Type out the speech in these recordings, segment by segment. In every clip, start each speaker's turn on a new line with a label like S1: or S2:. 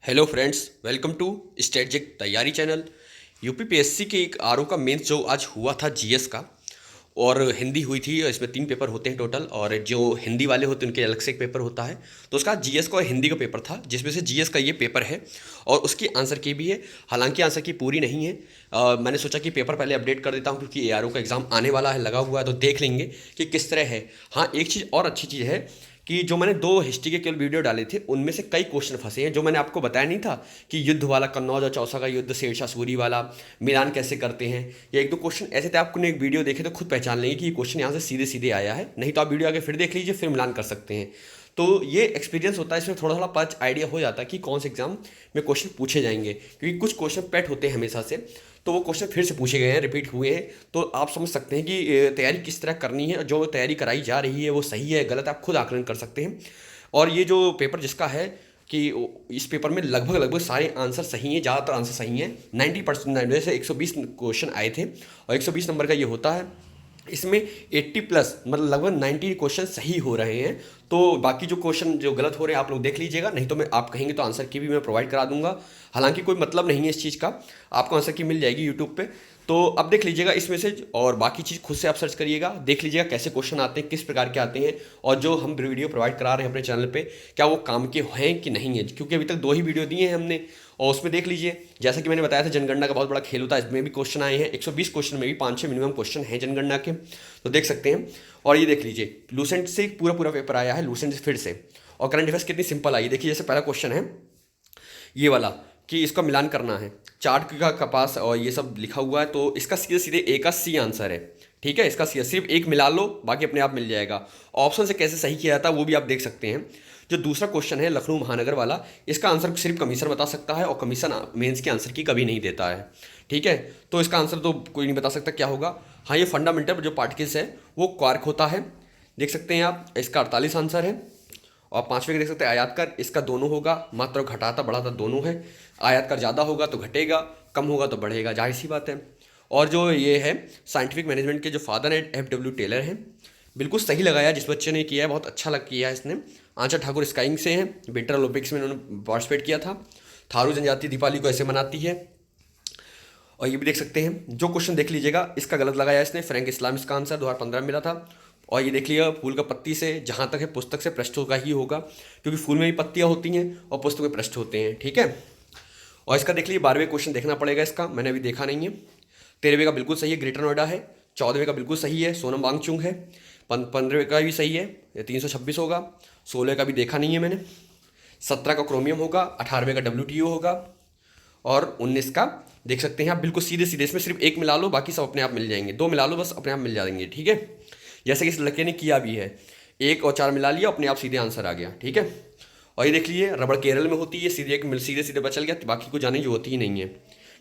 S1: Hello friends, welcome to strategic तैयारी channel. UPPSC के एक आरओ का मेंस जो आज हुआ था जीएस का, और हिंदी हुई थी। इसमें 3 पेपर होते हैं टोटल, और जो हिंदी वाले होते हैं उनके अलग से एक पेपर होता है। तो उसका जीएस का और हिंदी का पेपर था, जिसमें से जीएस का ये पेपर है और उसकी आंसर की भी है। हालांकि आंसर की पूरी नहीं है। मैंने सोचा कि पेपर पहले अपडेट कर देता हूँ, क्योंकि एआरओ का एग्ज़ाम आने वाला है, लगा हुआ है, तो देख लेंगे कि किस तरह है। हाँ, एक चीज़ और अच्छी चीज़ है कि जो मैंने 2 हिस्ट्री के केवल वीडियो डाले थे, उनमें से कई क्वेश्चन फंसे हैं। जो मैंने आपको बताया नहीं था कि युद्ध वाला, कन्नौज और चौसा का युद्ध, शेरशाह सूरी वाला, मिलान कैसे करते हैं, ये 1-2 क्वेश्चन ऐसे थे। आपने एक वीडियो देखे तो खुद पहचान लेंगे कि ये क्वेश्चन यहाँ से सीधे सीधे आया है। नहीं तो आप वीडियो आगे फिर देख लीजिए, फिर मिलान कर सकते हैं। तो ये एक्सपीरियंस होता है, इसमें थोड़ा थोड़ा पच आइडिया हो जाता है कि कौन से एग्जाम में क्वेश्चन पूछे जाएंगे, क्योंकि कुछ क्वेश्चन पेट होते हैं हमेशा से। तो वो क्वेश्चन फिर से पूछे गए हैं, रिपीट हुए हैं। तो आप समझ सकते हैं कि तैयारी किस तरह करनी है, जो तैयारी कराई जा रही है वो सही है गलत, आप खुद आकलन कर सकते हैं। और ये जो पेपर जिसका है कि इस पेपर में लगभग लगभग सारे आंसर सही हैं, ज़्यादातर आंसर सही हैं। 90% जैसे 120 क्वेश्चन आए थे और 120 नंबर का ये होता है। इसमें 80 प्लस मतलब लगभग 90 क्वेश्चन सही हो रहे हैं। तो बाकी जो क्वेश्चन जो गलत हो रहे हैं आप लोग देख लीजिएगा, नहीं तो मैं आप कहेंगे तो आंसर की भी मैं प्रोवाइड करा दूंगा। हालांकि कोई मतलब नहीं है इस चीज़ का, आपको आंसर की मिल जाएगी यूट्यूब पे। तो अब देख लीजिएगा इस मैसेज, और बाकी चीज़ खुद से आप सर्च करिएगा, देख लीजिएगा कैसे क्वेश्चन आते हैं, किस प्रकार के आते हैं, और जो हम वीडियो प्रोवाइड करा रहे हैं अपने चैनल पे क्या वो काम के हैं कि नहीं है। क्योंकि अभी तक 2 ही वीडियो दिए हैं हमने, और उसमें देख लीजिए जैसा कि मैंने बताया था जनगणना का बहुत बड़ा खेल होता है, इसमें भी क्वेश्चन आए हैं। 120 क्वेश्चन में भी 5-6 मिनिमम क्वेश्चन हैं जनगणना के, तो देख सकते हैं। और ये देख लीजिए लूसेंट से पूरा पूरा पेपर आया है, लूसेंट से फिर से। और करंट अफेयर्स कितनी सिंपल आई, देखिए जैसे पहला क्वेश्चन है ये वाला कि इसका मिलान करना है, चार्ट का कपास और ये सब लिखा हुआ है, तो इसका सीधे सीधे ए का सी आंसर है। ठीक है, इसका सी सिर्फ एक मिला लो, बाकी अपने आप मिल जाएगा। ऑप्शन से कैसे सही किया जाता है वो भी आप देख सकते हैं। जो दूसरा क्वेश्चन है लखनऊ महानगर वाला, इसका आंसर सिर्फ कमीशन बता सकता है, और कमीशन मेंस के आंसर की कभी नहीं देता है। ठीक है, तो इसका आंसर तो कोई नहीं बता सकता क्या होगा। हाँ, ये फंडामेंटल जो पार्टिकल्स है वो क्वार्क होता है, देख सकते हैं आप। इसका 48 आंसर है। और 5वें का देख सकते हैं आयातकार, इसका दोनों होगा, मात्र घटाता बढ़ाता दोनों है। आयातकार ज़्यादा होगा तो घटेगा, कम होगा तो बढ़ेगा, जाहिर सी बात है। और जो ये है साइंटिफिक मैनेजमेंट के जो फादर हैं F.W. टेलर हैं, बिल्कुल सही लगाया जिस बच्चे ने किया है, बहुत अच्छा लग किया है इसने। आंचल ठाकुर स्काइंग से हैं, विंटर ओलंपिक्स में उन्होंने पार्टिसिपेट किया था। थारू जनजाति दीपावली को ऐसे मनाती है। और ये भी देख सकते हैं, जो क्वेश्चन देख लीजिएगा इसका गलत लगाया इसने, फ्रैंक इस्लाम इसका आंसर 2015 में मिला था। और ये देख लिया फूल का पत्ती से, जहाँ तक है पुस्तक से पृष्ठों का ही होगा, क्योंकि फूल में भी पत्तियाँ होती हैं और पुस्तक में पृष्ठ होते हैं। ठीक है, और इसका देख लीजिए 12वें क्वेश्चन देखना पड़ेगा, इसका मैंने अभी देखा नहीं है। 13वें का बिल्कुल सही है, ग्रेटर नोएडा है। 14वें का बिल्कुल सही है, सोनम वांगचुंग है। 15वें का भी सही है, 326 होगा। 16 का भी देखा नहीं है मैंने। 17 का क्रोमियम होगा। 18वें का WTO होगा। और 19 का देख सकते हैं आप, बिल्कुल सीधे सीधे, इसमें सिर्फ एक मिला लो, बाकी सब अपने आप मिल जाएंगे। 2 मिला लो बस, अपने आप मिल जाएंगे। ठीक है, जैसे कि इस लड़के ने किया भी है, 1 और 4 मिला लिया, अपने आप सीधे आंसर आ गया। ठीक है, और ये देख लीजिए रबड़ केरल में होती है, सीधे एक मिल सीधे सीधे बचल गया, बाकी को जाने जो होती ही नहीं है।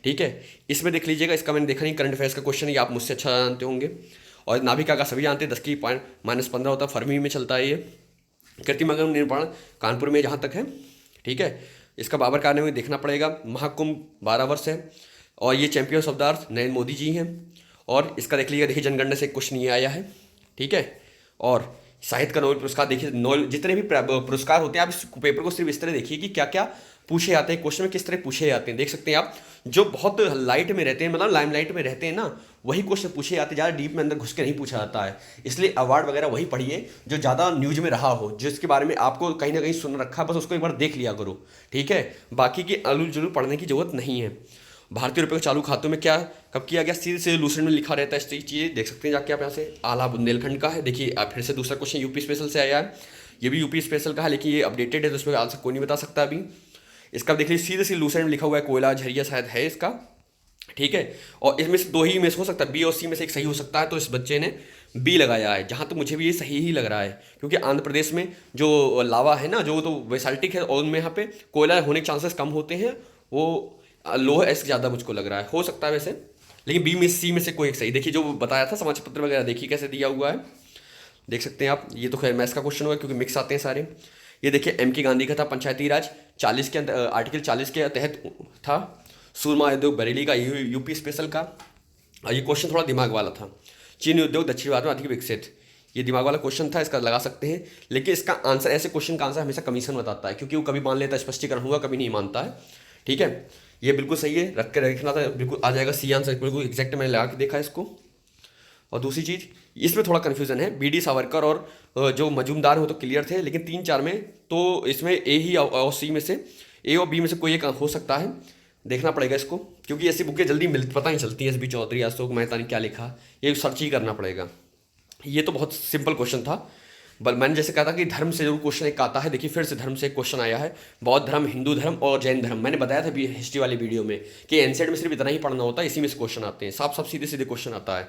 S1: ठीक है, इसमें देख लीजिएगा, इसका मैंने देखा नहीं, करंट अफेयर्स का क्वेश्चन है, आप मुझसे अच्छा जानते होंगे। और नाभिका का सभी जानते हैं, 10 की पॉइंट -15 होता है, फरमी में चलता है ये। कृत्रिम निर्माण कानपुर में जहाँ तक है। ठीक है, इसका बाबर कारने में देखना पड़ेगा। महाकुंभ 12 वर्ष है। और ये champions of the earth Narendra Modi ji हैं। और इसका देख लीजिए, देखिए जनगणना से एक क्वेश्चन ये आया है। ठीक है, और साहित्य का नोबेल पुरस्कार देखिए, नोबेल जितने भी पुरस्कार होते हैं, आप इस पेपर को सिर्फ इस तरह देखिए कि क्या क्या पूछे जाते हैं, क्वेश्चन में किस तरह पूछे जाते हैं। देख सकते हैं आप, जो बहुत लाइट में रहते हैं, मतलब लाइमलाइट में रहते हैं ना, वही क्वेश्चन पूछे जाते हैं, ज़्यादा डीप में अंदर घुस के नहीं पूछा जाता है। इसलिए अवार्ड वगैरह वही पढ़िए जो ज़्यादा न्यूज में रहा हो, जिसके बारे में आपको कहीं ना कहीं सुन रखा है, बस उसको एक बार देख लिया करो। ठीक है, बाकी की अलूल जुलूल पढ़ने की जरूरत नहीं है। भारतीय रुपये को चालू खातों में क्या कब किया गया, सीधे से लूसेंट में लिखा रहता है। चीज़ें देख सकते हैं जाके आप यहाँ से। आला बुंदेलखंड का है, देखिए आप फिर से दूसरा क्वेश्चन यूपी स्पेशल से आया है। ये भी यूपी स्पेशल का है, लेकिन ये अपडेटेड है तो उसमें आंसर कोई नहीं बता सकता अभी। इसका देख लीजिए सीधे से लूसेंट में लिखा हुआ है, कोयला झरिया शायद है इसका। ठीक है, और इसमें से 2 ही में से हो सकता है, बी और सी में से एक सही हो सकता है, तो इस बच्चे ने बी लगाया है। जहाँ तक तो मुझे भी ये सही ही लग रहा है, क्योंकि आंध्र प्रदेश में जो लावा है ना, जो तो बेसाल्टिक है, और उनमें यहाँ पे कोयला होने के चांसेस कम होते हैं। वो लोह एस ज़्यादा मुझको लग रहा है, हो सकता है वैसे, लेकिन बी में सी में से कोई एक सही। देखिए जो बताया था समाचार पत्र वगैरह, देखिए कैसे दिया हुआ है, देख सकते हैं आप। ये तो खैर मैथ्स का क्वेश्चन होगा, क्योंकि मिक्स आते हैं सारे। ये देखिए M.K. गांधी का था, पंचायती राज 40 के आर्टिकल 40 के तहत था। सूरमा उद्योग बरेली का, यूपी स्पेशल का। और ये क्वेश्चन थोड़ा दिमाग वाला था। चीनी उद्योग दक्षिण भारत में अधिक विकसित, ये दिमाग वाला क्वेश्चन था, इसका लगा सकते हैं, लेकिन इसका आंसर, ऐसे क्वेश्चन का आंसर हमेशा कमीशन बताता है, क्योंकि वो कभी मान लेता है स्पष्टीकरण हुआ, कभी नहीं मानता है। ठीक है, ये बिल्कुल सही है, रख के रखना था, बिल्कुल आ जाएगा सी आंसर, बिल्कुल एग्जैक्ट मैंने लगा के देखा इसको। और दूसरी चीज़, इसमें थोड़ा कन्फ्यूजन है, बी डी सावरकर और जो मजूमदार हो तो क्लियर थे, लेकिन 3-4 में तो इसमें ए ही और सी में से, ए और बी में से कोई एक हो सकता है, देखना पड़ेगा इसको, क्योंकि ऐसी बुकें जल्दी पता नहीं चलती है, एस बी चौधरी, अशोक मेहता ने क्या लिखा, ये सर्च ही करना पड़ेगा। ये तो बहुत सिंपल क्वेश्चन था, बल मैंने जैसे कहा था कि धर्म से जरूर क्वेश्चन एक आता है, देखिए फिर से धर्म से एक क्वेश्चन आया है, बौद्ध धर्म, हिंदू धर्म और जैन धर्म। मैंने बताया था भी हिस्ट्री वाली वीडियो में कि एनसेट में सिर्फ इतना ही पढ़ना होता है, इसी में से क्वेश्चन आते हैं, साफ साफ सीधे सीधे क्वेश्चन आता है।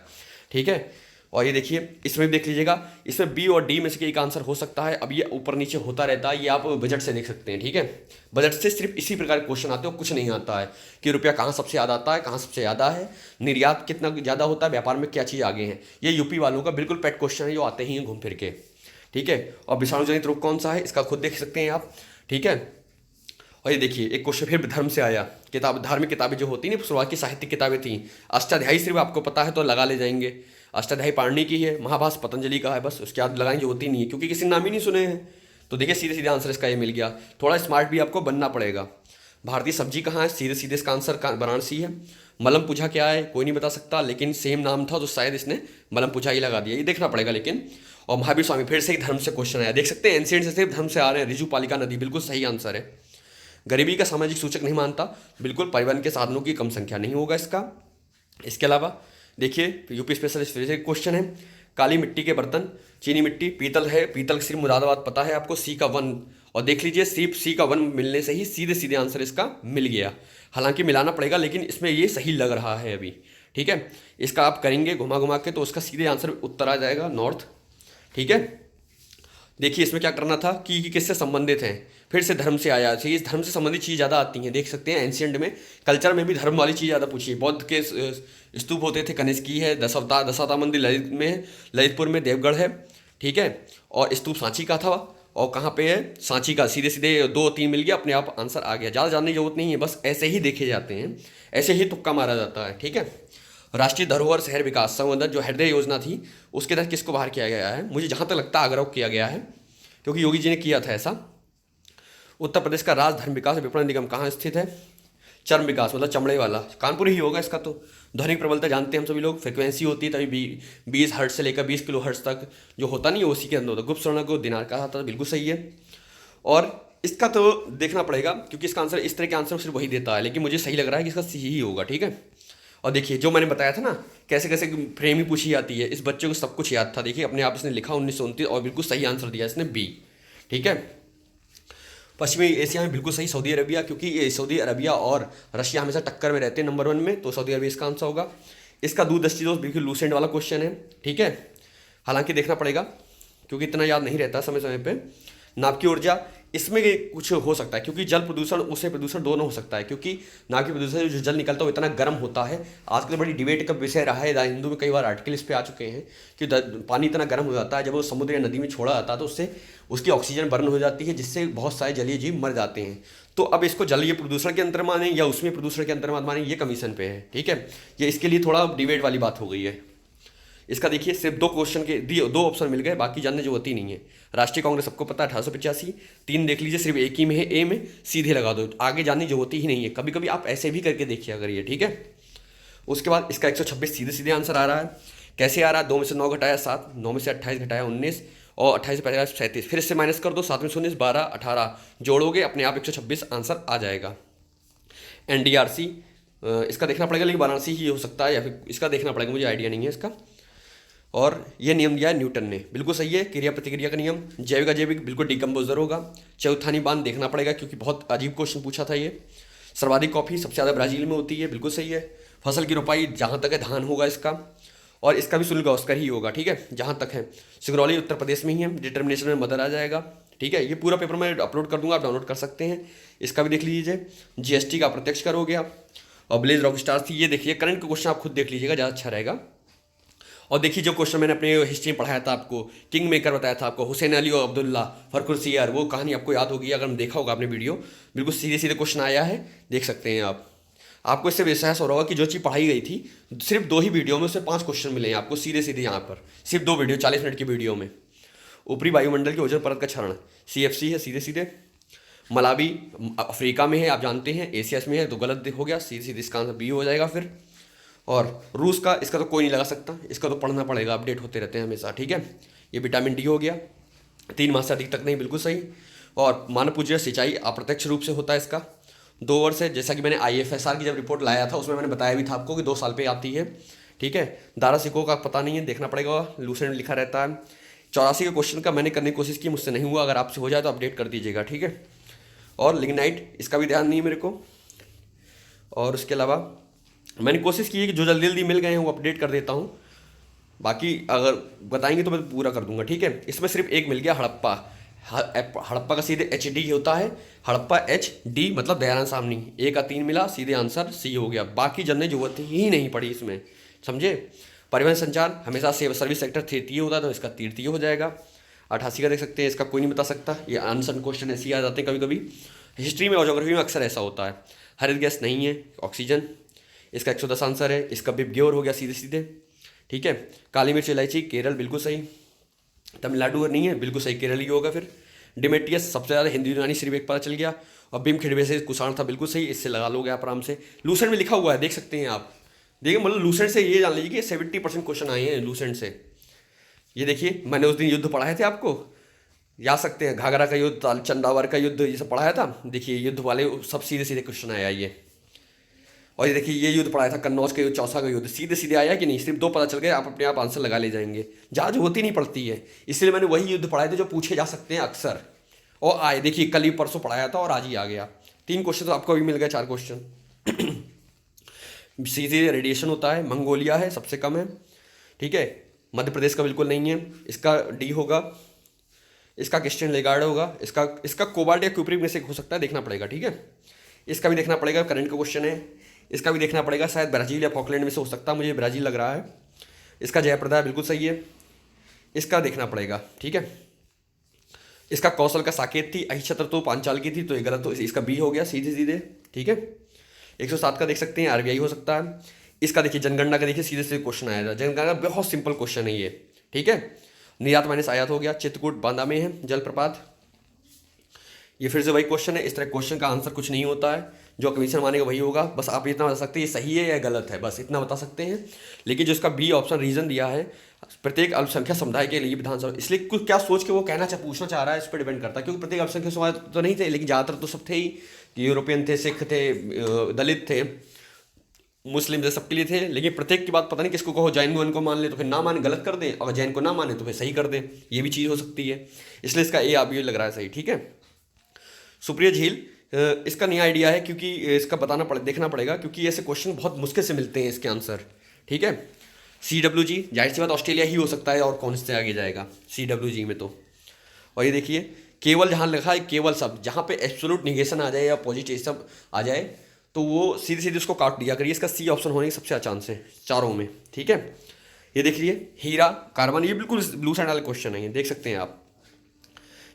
S1: ठीक है, और ये देखिए इसमें भी देख लीजिएगा, इसमें बी और डी में से एक आंसर हो सकता है। अब ये ऊपर नीचे होता रहता है, ये आप बजट से देख सकते हैं। ठीक है, बजट से सिर्फ इसी प्रकार के क्वेश्चन आते हैं, कुछ नहीं आता है कि रुपया कहाँ सबसे ज़्यादा आता है, कहाँ सबसे ज़्यादा है, निर्यात कितना ज़्यादा होता है, व्यापार में क्या चीज़ आगे है। ये यूपी वालों का बिल्कुल पेट क्वेश्चन है, जो आते ही हैं घूम फिर के। ठीक है, और विषाणु जनित रोग कौन सा है, इसका खुद देख सकते हैं आप। ठीक है, और ये देखिए एक क्वेश्चन फिर धर्म से आया, किताब, धार्मिक किताबें जो होती हैं, शुरुआत की साहित्यिक किताबें थी, अष्टाध्यायी सिर्फ आपको पता है तो लगा ले जाएंगे, अष्टाध्यायी पाणिनि की है, महाभाष्य पतंजलि का है, बस उसके बाद लगाएंगे, होती नहीं है, क्योंकि किसी नाम ही नहीं सुने हैं। तो देखिए सीधे सीधे आंसर इसका ये मिल गया, थोड़ा स्मार्ट भी आपको बनना पड़ेगा। भारतीय सब्जी कहाँ है, सीधे सीधे इसका आंसर वाराणसी है। मलम पूजा क्या है, कोई नहीं बता सकता, लेकिन सेम नाम था तो शायद इसने मलम पूजा ही लगा दिया, ये देखना पड़ेगा लेकिन। और महावीर स्वामी, फिर से ही धर्म से क्वेश्चन आया, देख सकते हैं एंशिएंट से सिर्फ धर्म से आ रहे हैं। रिजु पालिका नदी, बिल्कुल सही आंसर है। गरीबी का सामाजिक सूचक नहीं मानता, बिल्कुल परिवहन के साधनों की कम संख्या नहीं होगा इसका। इसके अलावा देखिए यूपी स्पेशलिस्ट फिर से क्वेश्चन है, काली मिट्टी के बर्तन, चीनी मिट्टी, पीतल है, पीतल सिर्फ मुरादाबाद पता है आपको, सी का 1, और देख लीजिए सिर्फ सी का 1 मिलने से ही सीधे सीधे आंसर इसका मिल गया। हालांकि मिलाना पड़ेगा, लेकिन इसमें ये सही लग रहा है अभी। ठीक है, इसका आप करेंगे घुमा घुमा के तो उसका सीधे आंसर उत्तर आ जाएगा, नॉर्थ। ठीक है, देखिए इसमें क्या करना था कि किससे संबंधित हैं, फिर से धर्म से आया, इस धर्म से संबंधित चीज़ ज़्यादा आती हैं, देख सकते हैं एंशिएंट में, कल्चर में भी धर्म वाली चीज़ ज़्यादा पूछी है। बौद्ध के स्तूप होते थे, कनिष्की है, दशावतार मंदिर ललित में है, ललितपुर में देवगढ़ है। ठीक है, और स्तूप सांची का था, और कहाँ पे है, सांची का, सीधे सीधे 2-3 मिल गया, अपने आप आंसर आ गया, ज़्यादा जानने की जरूरत नहीं है, बस ऐसे ही देखे जाते हैं, ऐसे ही तुक्का मारा जाता है। ठीक है, राष्ट्रीय धरोहर शहर विकास संवर्धन जो हृदय योजना थी, उसके तहत किसको बाहर किया गया है, मुझे जहाँ तक लगता है आगरा को किया गया है, क्योंकि योगी जी ने किया था ऐसा। उत्तर प्रदेश का राज्य धर्म विकास विपणन निगम कहाँ स्थित है, चर्म विकास मतलब चमड़े वाला, कानपुर ही होगा इसका। तो ध्वनिक प्रबलता जानते हैं हम सभी लोग, फ्रिक्वेंसी होती है तभी 20 हर्ट्ज से लेकर 20 किलो हर्ट्ज तक जो होता नहीं है उसी के अंदर होता है। गुप्त स्वर्ण को दिनार कहा था, बिल्कुल सही है। और इसका तो देखना पड़ेगा, क्योंकि इसका आंसर, इस तरह के आंसर सिर्फ वही देता है, लेकिन मुझे सही लग रहा है कि इसका सी ही होगा। ठीक है, और देखिए जो मैंने बताया था ना, कैसे कैसे फ्रेम ही पूछी जाती है, इस बच्चे को सब कुछ याद था। देखिए अपने आप इसने लिखा 1929 और बिल्कुल सही आंसर दिया इसने, बी। ठीक है, पश्चिमी एशिया में बिल्कुल सही सऊदी अरबिया, क्योंकि सऊदी अरबिया और रशिया हमेशा टक्कर में रहते हैं नंबर 1 में, तो सऊदी अरबिया इसका आंसर होगा। इसका दूरदृष्टि दोस्त बिल्कुल लूसेंट वाला क्वेश्चन है। ठीक है, हालांकि देखना पड़ेगा क्योंकि इतना याद नहीं रहता समय समय पे। नाभ की ऊर्जा, इसमें कुछ हो सकता है, क्योंकि जल प्रदूषण उससे प्रदूषण दोनों हो सकता है, क्योंकि नाभ की प्रदूषण जो जल निकलता है वो इतना गर्म होता है। आजकल तो बड़ी डिबेट का विषय रहा है, हिंदू में कई बार आर्टिकल इस पे आ चुके हैं कि पानी इतना गर्म हो जाता है, जब वो समुद्र या नदी में छोड़ा जाता है तो उससे उसकी ऑक्सीजन बर्न हो जाती है, जिससे बहुत सारे जलीय जीव मर जाते हैं। तो अब इसको जलीय प्रदूषण के अंतर माने या उसमें प्रदूषण के अंतर माने, ये कमीशन पे है। ठीक है, ये इसके लिए थोड़ा डिबेट वाली बात हो गई है। इसका देखिए सिर्फ 2 क्वेश्चन के 2 ऑप्शन मिल गए, बाकी जानने जो होती नहीं है। राष्ट्रीय कांग्रेस सबको पता है 1885, 3 देख लीजिए, सिर्फ एक ही में है, ए में, सीधे लगा दो, आगे जानने जो होती ही नहीं है। कभी कभी आप ऐसे भी करके देखिए अगर ये। ठीक है, उसके बाद इसका 126 सीधे सीधे आंसर आ रहा है। कैसे आ रहा है, 2 में से 9 घटाया 7, 9 में से 28 घटाया 19, और 28 से 50 37, फिर इससे माइनस कर दो, 7 में 19 12 18 जोड़ोगे अपने आप 126 आंसर आ जाएगा। एनडीआरसी, इसका देखना पड़ेगा, लेकिन वाराणसी ही हो सकता है, या फिर इसका देखना पड़ेगा, मुझे आइडिया नहीं है इसका। और ये नियम दिया है न्यूटन ने, बिल्कुल सही है, क्रिया प्रतिक्रिया का नियम। जैविक अजैविक बिल्कुल डिकम्पोजर होगा। चौथानी बांध देखना पड़ेगा, क्योंकि बहुत अजीब क्वेश्चन पूछा था ये। सर्वाधिक कॉफी सबसे ज़्यादा ब्राजील में होती है, बिल्कुल सही है। फसल की रोपाई जहाँ तक है धान होगा इसका, और इसका भी सुनील गावस्कर ही होगा। ठीक है, जहाँ तक है। सिंगरौली उत्तर प्रदेश में ही है, डिटर्मिनेशन में मदर आ जाएगा। ठीक है, ये पूरा पेपर मैं अपलोड कर दूंगा, आप डाउनलोड कर सकते हैं, इसका भी देख लीजिए। जीएसटी का अप्रत्यक्ष कर हो गया, और ब्लेज रॉक स्टार थी, ये देखिए करंट का क्वेश्चन आप खुद देख लीजिएगा, ज़्यादा अच्छा रहेगा। और देखिए जो क्वेश्चन मैंने अपने हिस्ट्री में पढ़ाया था आपको, किंग मेकर बताया था आपको, हुसैन अली और अब्दुल्ला फरखुरसियार, वो कहानी आपको याद होगी अगर देखा होगा आपने वीडियो, बिल्कुल सीधे सीधे क्वेश्चन आया है, देख सकते हैं आप। आपको इससे विश्वास हो रहा होगा कि जो चीज़ पढ़ाई गई थी सिर्फ 2 ही वीडियो में उससे 5 क्वेश्चन मिले हैं आपको सीधे सीधे यहाँ पर, सिर्फ 2 वीडियो 40 मिनट की वीडियो में। ऊपरी वायुमंडल के ओजोन परत का क्षरण, CFC है सीधे सीधे। मलावी अफ्रीका में है, आप जानते हैं, एशिया में है तो गलत हो गया, सीधे सीधे इसका आंसर बी हो जाएगा फिर। और रूस का, इसका तो कोई नहीं लगा सकता, इसका तो पढ़ना पड़ेगा, अपडेट होते रहते हैं हमेशा, ठीक है। ये विटामिन डी हो गया, 3 माह से अधिक तक नहीं, बिल्कुल सही। और मानव पूज्य सिंचाई अप्रत्यक्ष रूप से होता है इसका, 2 वर्ष है, जैसा कि मैंने IFSR की जब रिपोर्ट लाया था उसमें मैंने बताया भी था आपको कि 2 साल पे आती है, ठीक है। दारा सिको का पता नहीं है, देखना पड़ेगा, लूसेंट लिखा रहता है। 84 के क्वेश्चन का मैंने करने की कोशिश की, मुझसे नहीं हुआ, अगर आपसे हो जाए तो अपडेट कर दीजिएगा, ठीक है। और लिग्नाइट, इसका भी ध्यान नहीं है मेरे को। और उसके अलावा मैंने कोशिश की है कि जो जल्दी जल्दी मिल गए हैं वो अपडेट कर देता हूँ, बाकी अगर बताएंगे तो मैं पूरा कर दूंगा, ठीक है। इसमें सिर्फ एक मिल गया, हड़प्पा। हड़प्पा का सीधे HD होता है, हड़प्पा HD मतलब दयानंद साहनी, A का 3 मिला, सीधे आंसर C हो गया। बाकी जनने जरूरत ही नहीं पड़ी इसमें, समझे। परिवहन संचार हमेशा सर्विस सेक्टर तृतीय होता है तो इसका तृतीय हो जाएगा। 88 का देख सकते हैं, इसका कोई नहीं बता सकता, ये आंसर क्वेश्चन ऐसे ही आ जाते हैं कभी कभी। हिस्ट्री में और ज्योग्राफी में अक्सर ऐसा होता है। हरित गैस नहीं है, ऑक्सीजन, इसका 110 आंसर है। इसका बिबग्योर हो गया सीधे सीधे, ठीक है। काली मिर्च इलायची केरल, बिल्कुल सही। तमिलनाडु नहीं है, बिल्कुल सही, केरल ही होगा फिर। डिमेटियस सबसे ज़्यादा हिंदी यूनानी सिर्फ एक पता चल गया। और बिम खिड़वे से कुषाण था, बिल्कुल सही, इससे लगा लोगे आप आराम से। लूसेंट में लिखा हुआ है, देख सकते हैं आप, देखिए मतलब लूसेंट से ये जान लीजिए कि 70% क्वेश्चन आए हैं लूसेंट से। ये देखिए, मैंने उस दिन युद्ध पढ़ाए थे आपको, याद सकते हैं, घाघरा का युद्ध, चंदावर का युद्ध, ये सब पढ़ाया था। देखिए युद्ध वाले सब सीधे सीधे क्वेश्चन आया ये। और ये देखिए, ये युद्ध पढ़ाया था, कन्नौज का युद्ध, चौसा का युद्ध, सीधे सीधे आया कि नहीं, सिर्फ 2 पता चल गए, आप अपने आप आंसर लगा ले जाएंगे। जहाँ होती नहीं पड़ती है, इसलिए मैंने वही युद्ध पढ़ाए थे जो पूछे जा सकते हैं अक्सर, और आए। देखिए कल ही परसों पढ़ाया था और आज ही आ गया। 3 क्वेश्चन तो आपको अभी मिल गए, 4 क्वेश्चन। सीधे रेडिएशन होता है, मंगोलिया है, सबसे कम है, ठीक है। मध्य प्रदेश का बिल्कुल नहीं है, इसका D होगा। इसका क्रिस्टियन लेगार्ड होगा, इसका कोबाल्ट या क्यूप्रिक में से हो सकता है, देखना पड़ेगा, ठीक है। इसका भी देखना पड़ेगा, करंट का क्वेश्चन है। इसका भी देखना पड़ेगा, शायद ब्राज़ील या फॉकलैंड में से हो सकता है, मुझे ब्राज़ील लग रहा है। इसका जयप्रदा बिल्कुल सही है, इसका देखना पड़ेगा, ठीक है। इसका कौशल का साकेत थी, अहिछत्र तो पांचाल की थी, तो ये गलत, तो इसका B हो गया सीधे सीधे, ठीक है। 107 का देख सकते हैं, RBI हो सकता है। इसका देखिए जनगणना का, देखिए सीधे सीधे क्वेश्चन आया था, जनगणना बहुत सिंपल क्वेश्चन है ये, ठीक है। निर्यात माइनस आयात हो गया, चित्रकूट बांदा में है जलप्रपात। ये फिर से वही क्वेश्चन है, इस तरह क्वेश्चन का आंसर कुछ नहीं होता है, जो कमीशन मानेगा वही होगा, बस आप इतना बता सकते हैं ये सही है या गलत है, बस इतना बता सकते हैं। लेकिन जो इसका B ऑप्शन रीजन दिया है, प्रत्येक अल्पसंख्यक समुदाय के लिए विधानसभा, इसलिए कुछ क्या सोच के वो पूछना चाह रहा है, इस पर डिपेंड करता है, क्योंकि प्रत्येक अल्पसंख्यक समुदाय तो नहीं थे, लेकिन ज़्यादातर तो सब थे ही, यूरोपियन थे, सिख थे, दलित थे, मुस्लिम थे, सबके लिए थे। लेकिन प्रत्येक की बात पता नहीं किसको कहो, जैन को मान ले तो फिर ना माने गलत कर दें, और जैन को ना माने तो फिर सही कर दें, ये भी चीज़ हो सकती है। इसलिए इसका A आप ये लग रहा है सही, ठीक है। सुप्रिया झील, इसका नहीं आइडिया है, क्योंकि इसका देखना पड़ेगा, क्योंकि ऐसे क्वेश्चन बहुत मुश्किल से मिलते हैं इसके आंसर, ठीक है। CWG, जाहिर सी बात ऑस्ट्रेलिया ही हो सकता है, और कौन से आगे जाएगा CWG में तो। और ये देखिए केवल, जहाँ लिखा है केवल सब, जहाँ पे एब्सोल्यूट निगेशन आ जाए या पॉजिटिव सब आ जाए तो वो सीधे सीधे उसको काट दिया करिए। इसका C ऑप्शन होने की सबसे चांस है चारों में, ठीक है। ये देख लीजिए, हीरा कार्बन, ये बिल्कुल ब्लू साइड वाले क्वेश्चन है, ये देख सकते हैं आप।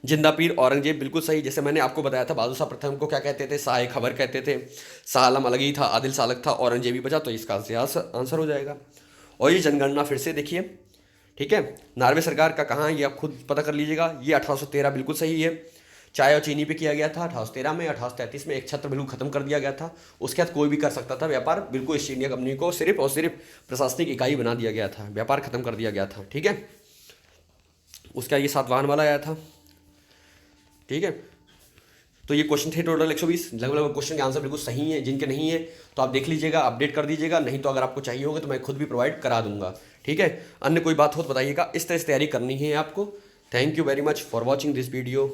S1: जिंदा पीर औरंगजेब, बिल्कुल सही, जैसे मैंने आपको बताया था बहादुर शाह प्रथम को क्या कहते थे, शाह खबर कहते थे, शाह आलम अलग ही था, आदिल सालक था, औरंगजेब ही बचा, तो इसका आंसर हो जाएगा। और ये जनगणना फिर से देखिए, ठीक है। नॉर्वे सरकार का कहाँ है ये आप खुद पता कर लीजिएगा। ये 1813 बिल्कुल सही है। चाय और चीनी पे किया गया था 1813 में। 1833 में एक छत्र बिल्कुल खत्म कर दिया गया था, उसके बाद कोई भी कर सकता था व्यापार, बिल्कुल ईस्ट इंडिया कंपनी को सिर्फ और सिर्फ प्रशासनिक इकाई बना दिया गया था, व्यापार खत्म कर दिया गया था, ठीक है। उसका ये सातवाहन वाला आया था, ठीक है। तो ये क्वेश्चन थे टोटल 120, लगभग क्वेश्चन के आंसर बिल्कुल सही है। जिनके नहीं है तो आप देख लीजिएगा, अपडेट कर दीजिएगा, नहीं तो अगर आपको चाहिए होगा तो मैं खुद भी प्रोवाइड करा दूंगा, ठीक है। अन्य कोई बात हो तो बताइएगा, इस तरह से तैयारी करनी है आपको। Thank you very much for watching this video.